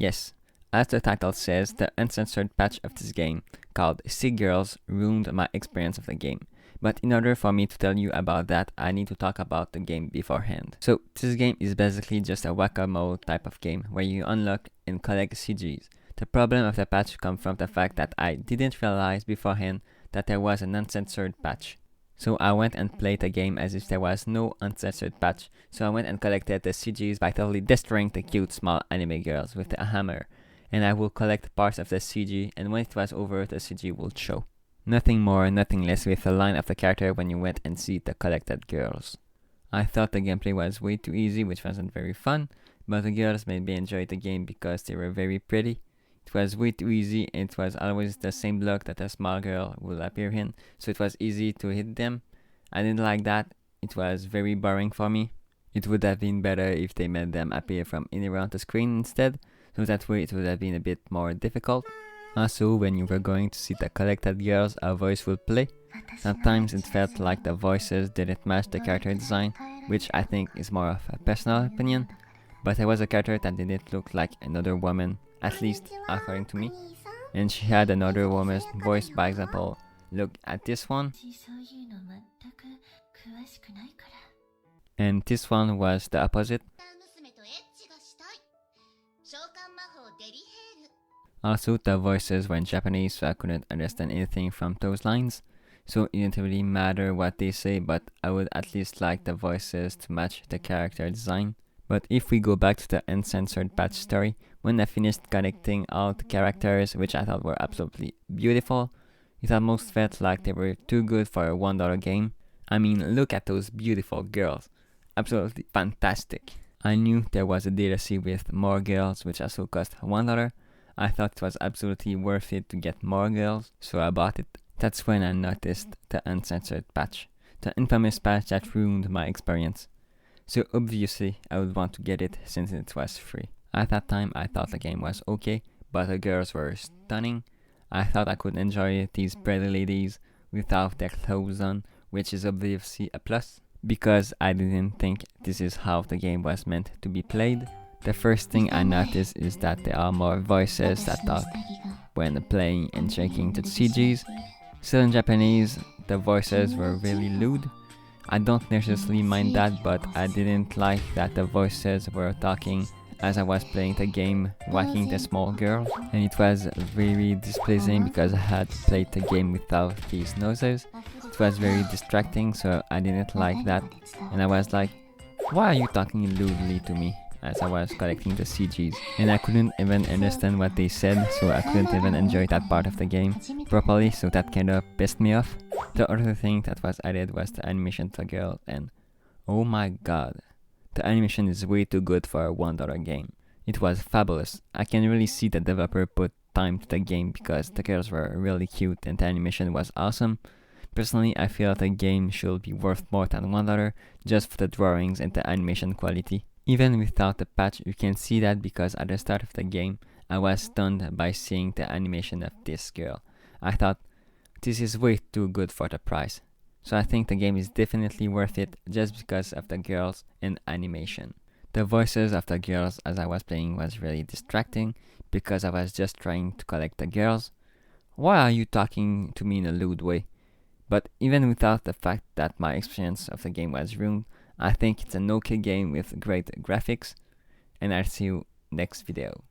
Yes, as the title says, the uncensored patch of this game, called Sick Girls, ruined my experience of the game. But in order for me to tell you about that, I need to talk about the game beforehand. So, this game is basically just a whack-a-mole type of game where you unlock and collect CGs. The problem of the patch comes from the fact that I didn't realize beforehand that there was an uncensored patch. So I went and played the game as if there was no uncensored patch. So I went and collected the CGs by totally destroying the cute small anime girls with a hammer. And I will collect parts of the CG, and when it was over, the CG would show. Nothing more, nothing less with the line of the character when you went and see the collected girls. I thought the gameplay was way too easy, which wasn't very fun, but the girls made me enjoy the game because they were very pretty. It was way too easy, and it was always the same block that a small girl would appear in, so it was easy to hit them. I didn't like that. It was very boring for me. It would have been better if they made them appear from anywhere on the screen instead, so that way it would have been a bit more difficult. Also, when you were going to see the collected girls, a voice would play. Sometimes it felt like the voices didn't match the character design, which I think is more of a personal opinion, but there was a character that didn't look like another woman, at least according to me, and she had another woman's voice. By example, look at this one, and this one was the opposite. Also, the voices were in Japanese, so I couldn't understand anything from those lines, so it didn't really matter what they say, but I would at least like the voices to match the character design. But if we go back to the uncensored patch story, when I finished connecting all the characters, which I thought were absolutely beautiful, it almost felt like they were too good for a $1 game. I mean, look at those beautiful girls. Absolutely fantastic. I knew there was a DLC with more girls, which also cost $1. I thought it was absolutely worth it to get more girls, so I bought it. That's when I noticed the uncensored patch, the infamous patch that ruined my experience. So obviously, I would want to get it since it was free. At that time, I thought the game was okay, but the girls were stunning. I thought I could enjoy these pretty ladies without their clothes on, which is obviously a plus, because I didn't think this is how the game was meant to be played. The first thing I noticed is that there are more voices that talk when playing and checking the CGs. Still in Japanese, the voices were really lewd. I don't necessarily mind that, but I didn't like that the voices were talking as I was playing the game, whacking the small girl, and it was very displeasing because I had played the game without these noises. It was very distracting, so I didn't like that, and I was like, why are you talking lewdly to me? As I was collecting the CGs, and I couldn't even understand what they said, so I couldn't even enjoy that part of the game properly, so that kinda pissed me off. The other thing that was added was the animation to the girl, and oh my god, the animation is way too good for a $1 game. It was fabulous. I can really see the developer put time to the game because the girls were really cute and the animation was awesome. Personally, I feel the game should be worth more than $1 just for the drawings and the animation quality. Even without the patch, you can see that because at the start of the game, I was stunned by seeing the animation of this girl. I thought, this is way too good for the price. So I think the game is definitely worth it just because of the girls and animation. The voices of the girls as I was playing was really distracting because I was just trying to collect the girls. Why are you talking to me in a lewd way? But even without the fact that my experience of the game was ruined, I think it's an okay game with great graphics, and I'll see you next video.